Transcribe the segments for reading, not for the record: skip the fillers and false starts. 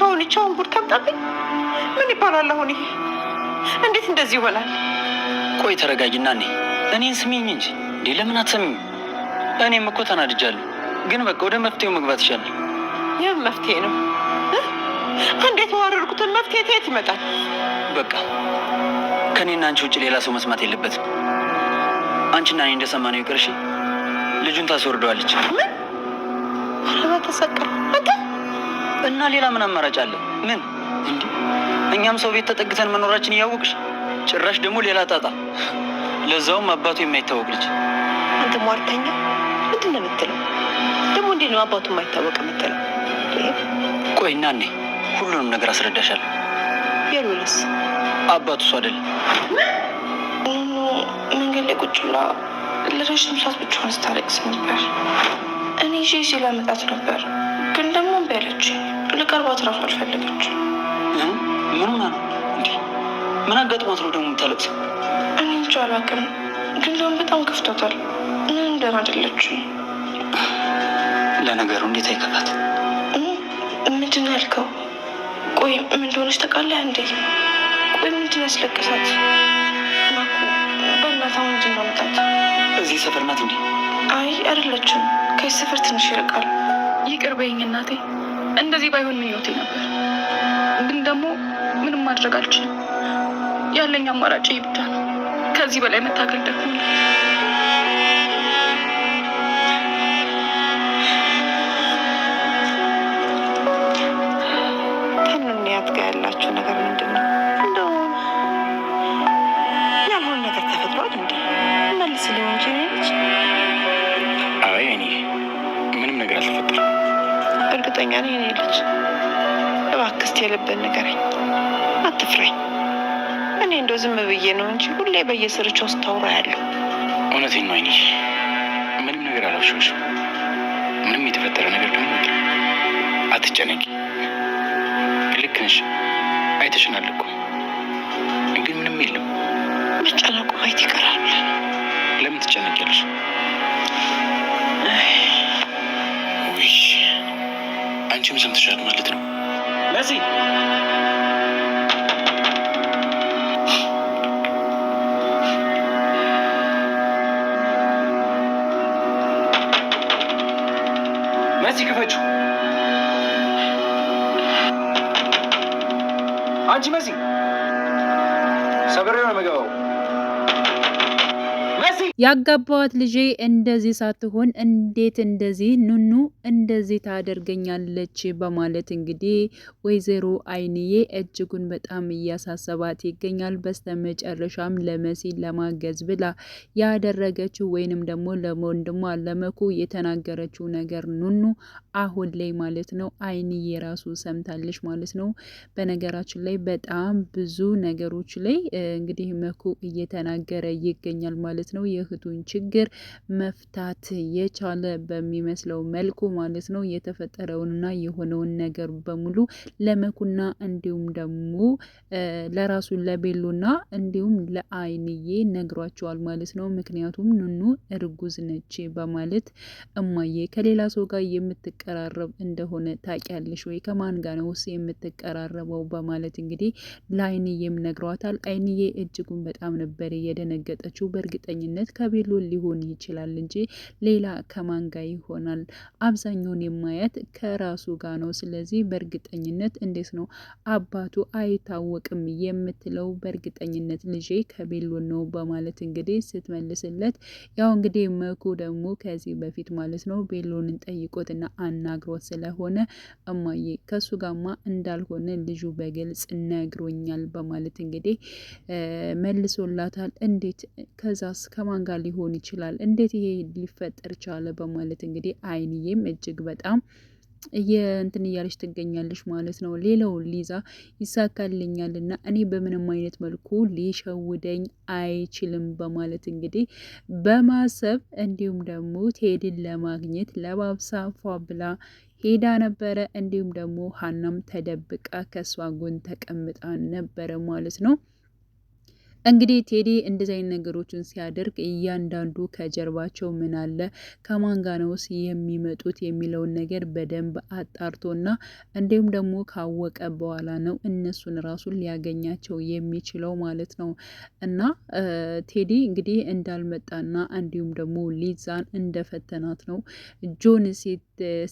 አሁን ይቻውን ጉድ ታምጣብኝ? ምን ይባላል አሁን ይሄ? እንዴት እንደዚህ ይሆናል? ቆይ ተረጋጊና እኔን ስሚኝ እንጂ እንዴ ለምን አትሰሚኝ? እኔም እኮ ተናድጃለሁ፣ ግን በቃ ወደ መፍትሄው መግባት ይሻላል። ይህ መፍትሄ ነው? እንዴት ዋረርኩትን መፍትሄ ከየት ይመጣል? በቃ ከኔና አንቺ ውጭ ሌላ ሰው መስማት የለበትም። አንቺና እኔ እንደሰማነው ይቅርሽ፣ ልጁን ታስወርደዋለች። ምን? ኧረ ተሰቀል እና ሌላ ምን አማራጭ አለ? ምን እንዴ? እኛም ሰው ቤት ተጠግተን መኖራችን እያወቅሽ ጭራሽ ደግሞ ሌላ ጣጣ፣ ለዛውም አባቱ የማይታወቅ ልጅ። አንተ ሟርተኛ ምንድን ነው የምትለው? ደግሞ እንዴት ነው አባቱ የማይታወቅ የምትለው? ቆይና ሁሉንም ነገር አስረዳሻለሁ። የሉልስ አባቱ እሱ አይደለም። መንገድ ላይ ቁጭ ብላ ለረጅም ሰዓት ብቻዋን ስታለቅስ ነበር። እኔ ሲል አመጣት ነበር፣ ግን ደግሞ እምቢ አለችኝ። ልቀርባት እራሱ አልፈለገችም። ምን ሆና ነው እንዴ? ምን አጋጥሟት ነው ደግሞ የምታለቅሰው? እኔ እንጃ አላውቅም፣ ግን ደግሞ በጣም ከፍቶታል። ምን ደህና አይደለችም። ለነገሩ እንዴት አይከፋት? ምንድን ነው ያልከው? ቆይ ምን እንደሆነች ታውቃለህ እንዴ? ቆይ ምንድን ያስለቅሳት? ናኩ በእናትህ አሁን ምንድን ነው መጣት? እዚህ ሰፈር ናት እንዴ? አይ አይደለችም፣ ከዚህ ሰፈር ትንሽ ይርቃል። ይቅር በይኝ እናቴ፣ እንደዚህ ባይሆን ምኞቴ ነበር፣ ግን ደግሞ ምንም ማድረግ አልችልም። ያለኝ አማራጭ ይህ ብቻ ነው። ከዚህ በላይ መታገል ደግሞ ከኑንያት ጋር ያላችሁ ነገር ምንድን ነው? እንደው ያልሆነ ነገር ተፈጥሯል እንዴ? መልስልኝ እንጂ ነች። አይ እኔ ምንም ነገር አልተፈጠረም። እርግጠኛ ነኝ እኔ ልጅ። እባክህ እስኪ የልብህን ንገረኝ፣ አትፍራኝ። እኔ እንደው ዝም ብዬ ነው እንጂ ሁሌ በየስርቻው ስታወራ ያለው። እውነቴን ነው አይኔ፣ ምንም ነገር አላውሽም። ምንም የተፈጠረ ነገር ደግሞ አትጨነቂ። ልክ ነሽ፣ አይተሽናል እኮ፣ ግን ምንም የለም። መጨነቁ ማየት ይቀራል። ለምን ትጨነቂያለሽ? ውይ አንቺም ሰምተሻል ማለት ነው መሲ። መሲ ክፈችው። አንቺ መሲ ሰብሬው ነው የምገባው። ያጋባዋት ልጄ እንደዚህ ሳትሆን እንዴት እንደዚህ ኑኑ እንደዚህ ታደርገኛለች በማለት እንግዲህ ወይዘሮ አይንዬ እጅጉን በጣም እያሳሰባት ይገኛል። በስተመጨረሻም ለመሲ ለማገዝ ብላ ያደረገችው ወይንም ደግሞ ለወንድሟ ለመኩ የተናገረችው ነገር ኑኑ አሁን ላይ ማለት ነው አይንዬ ራሱ ሰምታለች ማለት ነው። በነገራችን ላይ በጣም ብዙ ነገሮች ላይ እንግዲህ መኩ እየተናገረ ይገኛል ማለት ነው። የእህቱን ችግር መፍታት የቻለ በሚመስለው መልኩ ማለት ነው የተፈጠረውንና የሆነውን ነገር በሙሉ ለመኩና እንዲሁም ደግሞ ለራሱ ለቤሎና እንዲሁም ለአይንዬ ነግሯቸዋል ማለት ነው። ምክንያቱም ኑኑ እርጉዝ ነች በማለት እማዬ ከሌላ ሰው ጋር የምትቀራረብ እንደሆነ ታውቂያለሽ ወይ? ከማን ጋር ነው የምትቀራረበው? በማለት እንግዲህ ለአይንዬም ነግሯታል። አይንዬ እጅጉን በጣም ነበር የደነገጠችው። በእርግጠኝነት ከቤሎ ሊሆን ይችላል እንጂ ሌላ ከማን ጋር ይሆናል? አብዛኛውን የማያት ከራሱ ጋር ነው። ስለዚህ በእርግጠኝነት እንዴት ነው አባቱ አይታወቅም የምትለው? በእርግጠኝነት ልጄ ከቤሎ ነው በማለት እንግዲህ ስትመልስለት፣ ያው እንግዲህ መኩ ደግሞ ከዚህ በፊት ማለት ነው ቤሎንን ጠይቆትና አናግሮት ስለሆነ እማዬ ከሱ ጋማ እንዳልሆነ ልጁ በግልጽ ነግሮኛል በማለት እንግዲህ መልሶላታል። እንዴት ከዛስ ከማን ጋር ሊሆን ይችላል? እንዴት ይሄ ሊፈጠር ቻለ? በማለት እንግዲህ አይንዬም እጅግ በጣም እንትን እያለች ትገኛለች ማለት ነው። ሌላው ሊዛ ይሳካልኛልና እኔ በምንም አይነት መልኩ ሊሸውደኝ አይችልም በማለት እንግዲህ በማሰብ እንዲሁም ደግሞ ቴድን ለማግኘት ለባብሳ ፏ ብላ ሄዳ ነበረ። እንዲሁም ደግሞ ሀናም ተደብቃ ከሷ ጎን ተቀምጣ ነበረ ማለት ነው። እንግዲህ ቴዲ እንደዚህ አይነት ነገሮችን ሲያደርግ እያንዳንዱ ከጀርባቸው ምን አለ ከማን ጋር ነውስ የሚመጡት የሚለውን ነገር በደንብ አጣርቶና እንዲሁም ደግሞ ካወቀ በኋላ ነው እነሱን ራሱን ሊያገኛቸው የሚችለው ማለት ነው። እና ቴዲ እንግዲህ እንዳልመጣና እንዲሁም ደግሞ ሊዛን እንደፈተናት ነው ጆን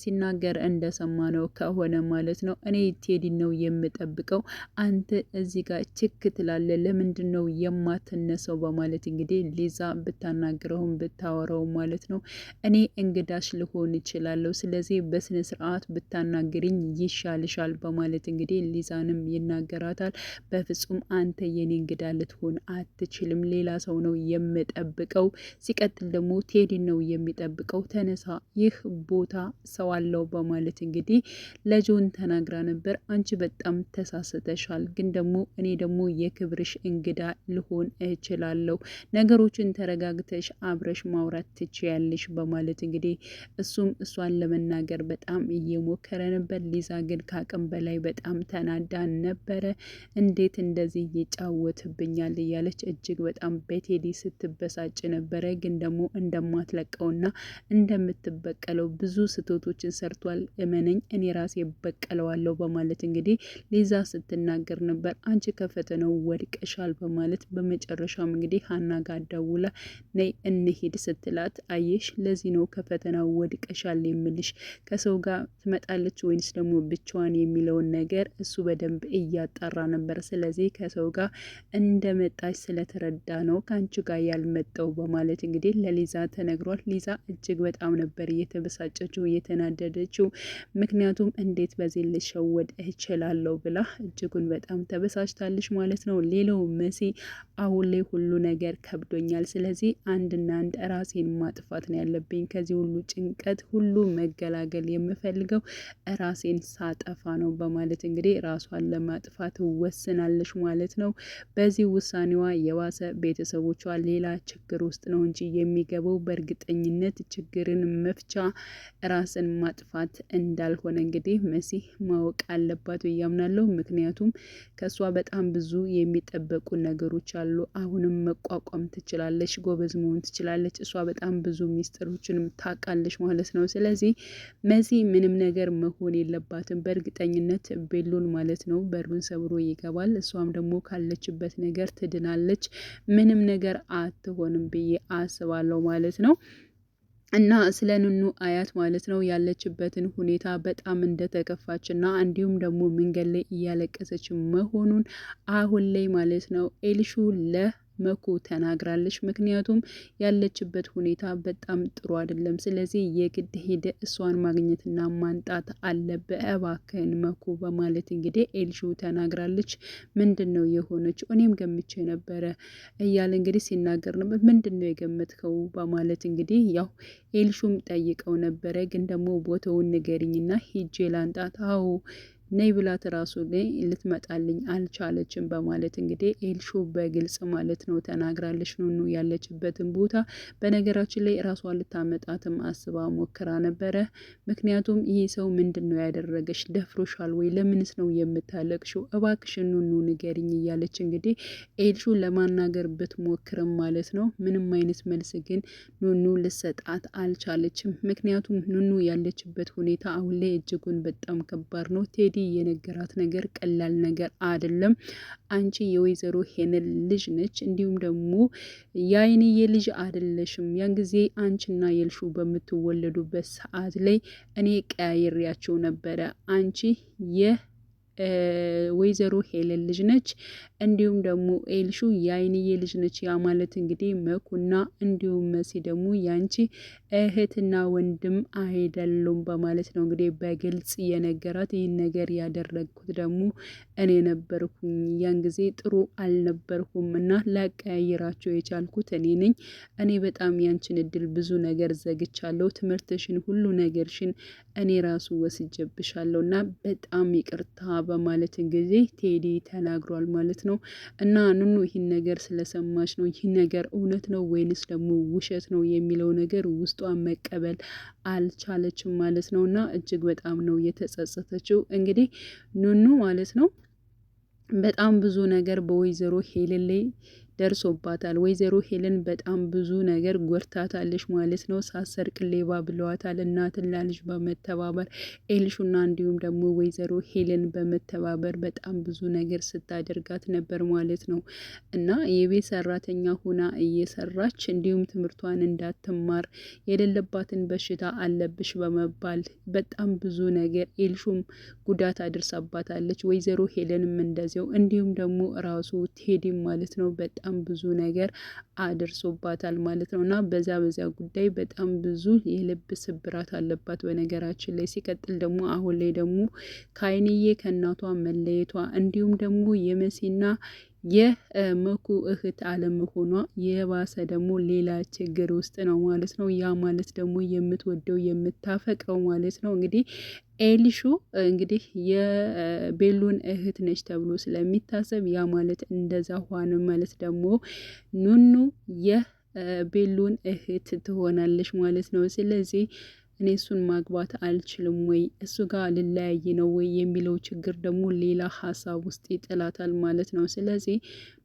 ሲናገር እንደሰማ ነው ከሆነ ማለት ነው። እኔ ቴዲ ነው የምጠብቀው፣ አንተ እዚህ ጋር ችክ ትላለ፣ ለምንድን ነው የማትነሰው? በማለት እንግዲህ ሊዛ ብታናግረውም ብታወራውም ማለት ነው እኔ እንግዳሽ ልሆን እችላለሁ፣ ስለዚህ በስነ ስርዓት ብታናግርኝ ይሻልሻል በማለት እንግዲህ ሊዛንም ይናገራታል። በፍጹም አንተ የኔ እንግዳ ልትሆን አትችልም፣ ሌላ ሰው ነው የምጠብቀው፣ ሲቀጥል ደግሞ ቴዲ ነው የሚጠብቀው፣ ተነሳ፣ ይህ ቦታ ሰው አለው በማለት እንግዲህ ለጆን ተናግራ ነበር። አንቺ በጣም ተሳስተሻል፣ ግን ደግሞ እኔ ደግሞ የክብርሽ እንግዳ ልሆን እችላለሁ፣ ነገሮችን ተረጋግተሽ አብረሽ ማውራት ትችያለሽ በማለት እንግዲህ እሱም እሷን ለመናገር በጣም እየሞከረ ነበር። ሊዛ ግን ከአቅም በላይ በጣም ተናዳ ነበረ። እንዴት እንደዚህ ይጫወትብኛል እያለች እጅግ በጣም በቴዲ ስትበሳጭ ነበረ። ግን ደግሞ እንደማትለቀውና እንደምትበቀለው ብዙ ስህተቶችን ሰርቷል፣ እመነኝ እኔ ራሴ በቀለዋለሁ በማለት እንግዲህ ሊዛ ስትናገር ነበር። አንቺ ከፈተናው ወድቀሻል በማለት በመጨረሻም እንግዲህ ሀና ጋር ደውላ ነይ እንሂድ ስትላት፣ አየሽ ለዚህ ነው ከፈተናው ወድቀሻል የምልሽ፣ ከሰው ጋር ትመጣለች ወይንስ ደግሞ ብቻዋን የሚለውን ነገር እሱ በደንብ እያጣራ ነበር። ስለዚህ ከሰው ጋር እንደመጣች ስለተረዳ ነው ከአንቺ ጋር ያልመጣው በማለት እንግዲህ ለሊዛ ተነግሯል። ሊዛ እጅግ በጣም ነበር እየተበሳጨችው እየተናደደችው። ምክንያቱም እንዴት በዚህ ልሸወድ እችላለሁ ብላ እጅጉን በጣም ተበሳጭታለች ማለት ነው። ሌላው መሲ አሁን ላይ ሁሉ ነገር ከብዶኛል፣ ስለዚህ አንድና አንድ ራሴን ማጥፋት ነው ያለብኝ፣ ከዚህ ሁሉ ጭንቀት ሁሉ መገላገል የምፈልገው ራሴን ሳጠፋ ነው በማለት እንግዲህ ራሷን ለማጥፋት ወስናለች ማለት ነው። በዚህ ውሳኔዋ የባሰ ቤተሰቦቿ ሌላ ችግር ውስጥ ነው እንጂ የሚገባው በእርግጠኝነት ችግርን መፍቻ ራስን ማጥፋት እንዳልሆነ እንግዲህ መሲ ማወቅ አለባት ብዬ አምናለሁ። ምክንያቱም ከሷ በጣም ብዙ የሚጠበቁ ነገሮች አሉ። አሁንም መቋቋም ትችላለች፣ ጎበዝ መሆን ትችላለች። እሷ በጣም ብዙ ሚስጥሮችንም ታውቃለች ማለት ነው። ስለዚህ መሲ ምንም ነገር መሆን የለባትም። በእርግጠኝነት ቤሎን ማለት ነው በሩን ሰብሮ ይገባል። እሷም ደግሞ ካለችበት ነገር ትድናለች፣ ምንም ነገር አትሆንም ብዬ አስባለሁ ማለት ነው። እና ስለ ኑኑ አያት ማለት ነው ያለችበትን ሁኔታ በጣም እንደተከፋች እና እንዲሁም ደግሞ መንገድ ላይ እያለቀሰች መሆኑን አሁን ላይ ማለት ነው ኤልሹ መኩ ተናግራለች። ምክንያቱም ያለችበት ሁኔታ በጣም ጥሩ አይደለም። ስለዚህ የግድ ሄደ እሷን ማግኘትና ማንጣት አለብህ እባክህን መኩ በማለት እንግዲህ ኤልሹ ተናግራለች። ምንድን ነው የሆነችው? እኔም ገምቼ ነበረ እያለ እንግዲህ ሲናገር ነበር። ምንድን ነው የገመትከው በማለት እንግዲህ ያው ኤልሹም ጠይቀው ነበረ። ግን ደግሞ ቦታውን ንገሪኝና ሂጄ ላንጣት። አዎ ነይ ብላት ራሱ ላይ ልትመጣልኝ አልቻለችም በማለት እንግዲህ ኤልሹ በግልጽ ማለት ነው ተናግራለች። ኑኑ ያለችበትን ቦታ በነገራችን ላይ ራሷን ልታመጣትም አስባ ሞክራ ነበረ። ምክንያቱም ይህ ሰው ምንድን ነው ያደረገች? ደፍሮሻል ወይ? ለምንስ ነው የምታለቅሽው? እባክሽን ኑኑ ንገሪኝ እያለች እንግዲህ ኤልሹ ለማናገር ብትሞክርም ማለት ነው ምንም አይነት መልስ ግን ኑኑ ልሰጣት አልቻለችም። ምክንያቱም ኑኑ ያለችበት ሁኔታ አሁን ላይ እጅጉን በጣም ከባድ ነው። ቴዲ የነገራት ነገር ቀላል ነገር አይደለም። አንቺ የወይዘሮ ሄነል ልጅ ነች፣ እንዲሁም ደግሞ የአይንዬ ልጅ አይደለሽም። ያን ጊዜ አንቺና የልሹ በምትወለዱበት ሰዓት ላይ እኔ ቀያይሬያቸው ነበረ። አንቺ ወይዘሮ ሄለን ልጅ ነች፣ እንዲሁም ደግሞ ኤልሹ የአይንዬ ልጅ ነች። ያ ማለት እንግዲህ መኩና እንዲሁም መሲ ደግሞ ያንቺ እህትና ወንድም አይደሉም በማለት ነው እንግዲህ በግልጽ የነገራት። ይህን ነገር ያደረግኩት ደግሞ እኔ ነበርኩኝ፣ ያን ጊዜ ጥሩ አልነበርኩም እና ላቀያይራቸው የቻልኩት እኔ ነኝ። እኔ በጣም ያንቺን እድል ብዙ ነገር ዘግቻለሁ፣ ትምህርትሽን ሁሉ ነገርሽን እኔ ራሱ ወስጀብሻለሁ እና በጣም ይቅርታ በማለት ጊዜ ቴዲ ተናግሯል ማለት ነው። እና ኑኑ ይህን ነገር ስለሰማች ነው ይህን ነገር እውነት ነው ወይንስ ደግሞ ውሸት ነው የሚለው ነገር ውስጧ መቀበል አልቻለችም ማለት ነው። እና እጅግ በጣም ነው የተጸጸተችው። እንግዲህ ኑኑ ማለት ነው በጣም ብዙ ነገር በወይዘሮ ሄለን ላይ ደርሶባታል። ወይዘሮ ሄለን በጣም ብዙ ነገር ጎርታታለች ማለት ነው። ሳሰርቅ ሌባ ብለዋታል። እናትና ልጅ በመተባበር ኤልሹና እንዲሁም ደግሞ ወይዘሮ ሄለን በመተባበር በጣም ብዙ ነገር ስታደርጋት ነበር ማለት ነው። እና የቤት ሰራተኛ ሁና እየሰራች እንዲሁም ትምህርቷን እንዳትማር የሌለባትን በሽታ አለብሽ በመባል በጣም ብዙ ነገር ኤልሹም ጉዳት አድርሳባታለች። ወይዘሮ ሄለንም እንደዚያው እንዲሁም ደግሞ ራሱ ቴዲም ማለት ነው በጣም ብዙ ነገር አድርሶባታል ማለት ነው። እና በዛ ጉዳይ በጣም ብዙ የልብ ስብራት አለባት በነገራችን ላይ። ሲቀጥል ደግሞ አሁን ላይ ደግሞ ከአይንዬ ከእናቷ መለየቷ እንዲሁም ደግሞ የመሲና የመኩ እህት አለመሆኗ የባሰ ደግሞ ሌላ ችግር ውስጥ ነው ማለት ነው። ያ ማለት ደግሞ የምትወደው የምታፈቅረው ማለት ነው እንግዲህ ኤልሹ እንግዲህ የቤሉን እህት ነች ተብሎ ስለሚታሰብ ያ ማለት እንደዛ ሆነ ማለት ደግሞ ኑኑ የቤሉን እህት ትሆናለች ማለት ነው። ስለዚህ እኔ እሱን ማግባት አልችልም ወይ እሱ ጋር ልለያይ ነው ወይ የሚለው ችግር ደግሞ ሌላ ሀሳብ ውስጥ ይጥላታል ማለት ነው። ስለዚህ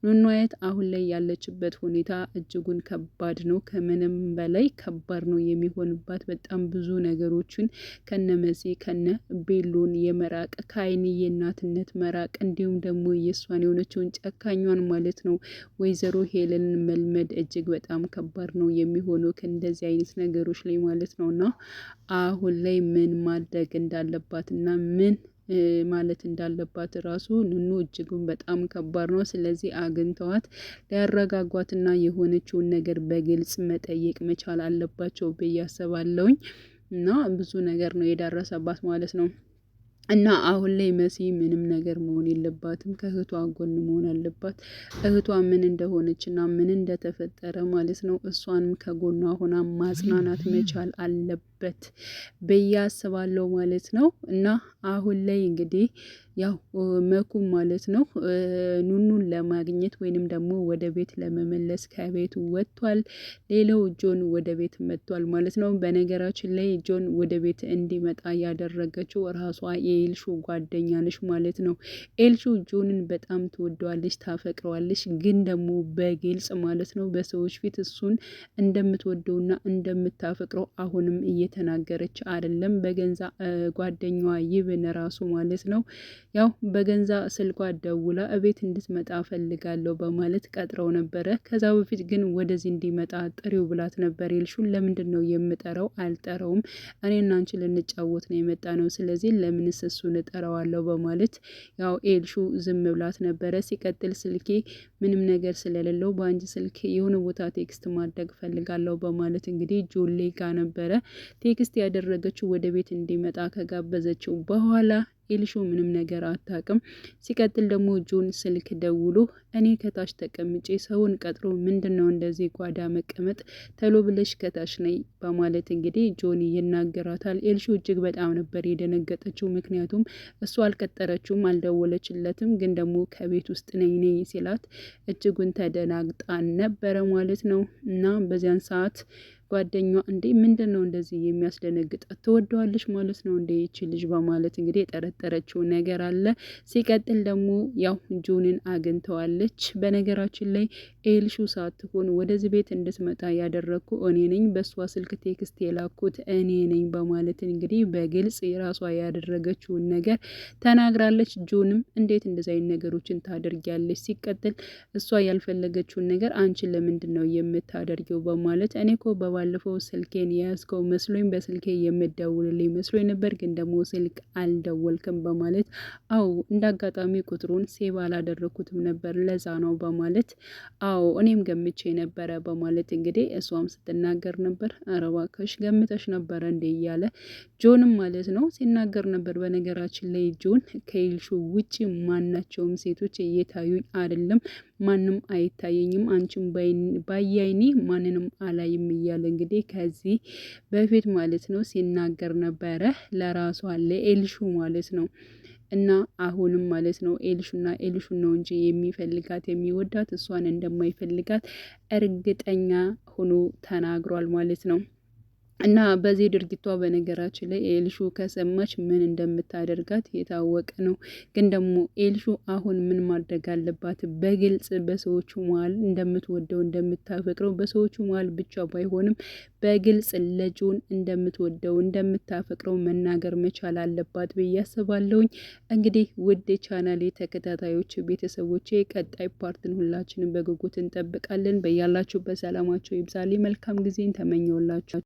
ኑኑአየት አሁን ላይ ያለችበት ሁኔታ እጅጉን ከባድ ነው። ከምንም በላይ ከባድ ነው የሚሆንባት። በጣም ብዙ ነገሮችን ከነ መሲ ከነ ቤሉን የመራቅ ከአይንዬ እናትነት መራቅ እንዲሁም ደግሞ የእሷን የሆነችውን ጨካኟን ማለት ነው ወይዘሮ ሄለንን መልመድ እጅግ በጣም ከባድ ነው የሚሆነው ከእንደዚህ አይነት ነገሮች ላይ ማለት ነው። እና አሁን ላይ ምን ማድረግ እንዳለባትና ምን ማለት እንዳለባት ራሱ ኑኑ እጅጉን በጣም ከባድ ነው። ስለዚህ አግኝተዋት ሊያረጋጓትና የሆነችውን ነገር በግልጽ መጠየቅ መቻል አለባቸው ብዬ አስባለሁኝ። እና ብዙ ነገር ነው የደረሰባት ማለት ነው። እና አሁን ላይ መሲ ምንም ነገር መሆን የለባትም። ከእህቷ ጎን መሆን አለባት። እህቷ ምን እንደሆነችና ምን እንደተፈጠረ ማለት ነው እሷንም ከጎኗ ሆና ማጽናናት መቻል አለበት ብዬ አስባለሁ ማለት ነው። እና አሁን ላይ እንግዲህ ያው መኩ ማለት ነው ኑኑን ለማግኘት ወይንም ደግሞ ወደ ቤት ለመመለስ ከቤት ወጥቷል። ሌላው ጆን ወደ ቤት መጥቷል ማለት ነው። በነገራችን ላይ ጆን ወደ ቤት እንዲመጣ ያደረገችው ራሷ የኤልሹ ጓደኛ ነች ማለት ነው። ኤልሹ ጆንን በጣም ትወደዋለች፣ ታፈቅረዋለች። ግን ደግሞ በግልጽ ማለት ነው በሰዎች ፊት እሱን እንደምትወደውና እንደምታፈቅረው አሁንም እየተናገረች አይደለም። በገንዛ ጓደኛዋ ይብን ራሱ ማለት ነው ያው በገንዛ ስልኳ ደውላ እቤት እንድትመጣ ፈልጋለሁ በማለት ቀጥረው ነበረ። ከዛ በፊት ግን ወደዚህ እንዲመጣ ጥሪው ብላት ነበር። ኤልሹን ለምንድን ነው የምጠራው? አልጠራውም፣ እኔና አንቺ ልንጫወት ነው የመጣ ነው። ስለዚህ ለምንስ እሱን እጠራዋለሁ በማለት ያው ኤልሹ ዝም ብላት ነበረ። ሲቀጥል ስልኬ ምንም ነገር ስለሌለው በአንቺ ስልክ የሆነ ቦታ ቴክስት ማድረግ ፈልጋለሁ በማለት እንግዲህ ጆሌ ጋር ነበረ ቴክስት ያደረገችው ወደ ቤት እንዲመጣ ከጋበዘችው በኋላ ኤልሹ ምንም ነገር አታውቅም። ሲቀጥል ደግሞ ጆን ስልክ ደውሎ እኔ ከታች ተቀምጬ ሰውን ቀጥሮ ምንድነው እንደዚህ ጓዳ መቀመጥ፣ ተሎ ብለሽ ከታች ነይ በማለት እንግዲህ ጆን ይናገራታል። ኤልሹ እጅግ በጣም ነበር የደነገጠችው። ምክንያቱም እሱ አልቀጠረችውም፣ አልደወለችለትም። ግን ደግሞ ከቤት ውስጥ ነኝ ሲላት እጅጉን ተደናግጣ ነበረ ማለት ነው። እና በዚያን ሰዓት ጓደኛዋ እንዴ ምንድን ነው እንደዚህ የሚያስደነግጣት? ትወደዋለች ማለት ነው እንዴ ይቺ ልጅ በማለት እንግዲህ የጠረጠረችው ነገር አለ። ሲቀጥል ደግሞ ያው ጆንን አግኝተዋለች። በነገራችን ላይ ኤልሹ ሳትሆን ወደዚህ ቤት እንድትመጣ ያደረግኩ እኔ ነኝ፣ በእሷ ስልክ ቴክስት የላኩት እኔ ነኝ በማለት እንግዲህ በግልጽ የራሷ ያደረገችውን ነገር ተናግራለች። ጆንም እንዴት እንደዚህ አይነት ነገሮችን ታደርጊያለች? ሲቀጥል እሷ ያልፈለገችውን ነገር አንቺን ለምንድን ነው የምታደርጊው? በማለት እኔ እኮ ባለፈው ስልኬን የያዝከው መስሎኝ በስልኬ የምደውልልኝ መስሎኝ ነበር፣ ግን ደግሞ ስልክ አልደወልክም በማለት አዎ እንዳጋጣሚ ቁጥሩን ሴቭ አላደረኩትም ነበር ለዛ ነው በማለት አዎ እኔም ገምቼ ነበረ በማለት እንግዲህ እሷም ስትናገር ነበር። ኧረ እባክሽ ገምተሽ ነበረ እንዴ እያለ ጆንም ማለት ነው ሲናገር ነበር። በነገራችን ላይ ጆን ከኤልሹ ውጪ ማናቸውም ሴቶች እየታዩኝ አይደለም፣ ማንም አይታየኝም፣ አንቺም ባያይኒ ማንንም አላይም እያለ እንግዲህ ከዚህ በፊት ማለት ነው ሲናገር ነበረ ለራሷ ለኤልሹ ማለት ነው። እና አሁንም ማለት ነው ኤልሹና ኤልሹ ነው እንጂ የሚፈልጋት የሚወዳት እሷን እንደማይፈልጋት እርግጠኛ ሆኖ ተናግሯል ማለት ነው። እና በዚህ ድርጊቷ በነገራችን ላይ ኤልሹ ከሰማች ምን እንደምታደርጋት የታወቀ ነው። ግን ደግሞ ኤልሹ አሁን ምን ማድረግ አለባት? በግልጽ በሰዎቹ መሀል እንደምትወደው እንደምታፈቅረው፣ በሰዎቹ መሀል ብቻ ባይሆንም በግልጽ ልጁን እንደምትወደው እንደምታፈቅረው መናገር መቻል አለባት ብዬ አስባለሁኝ። እንግዲህ ውድ ቻናሌ ተከታታዮች ቤተሰቦቼ ቀጣይ ፓርትን ሁላችንም በጉጉት እንጠብቃለን። በያላችሁበት ሰላማቸው ይብዛልኝ። መልካም ጊዜን ተመኘውላችሁ።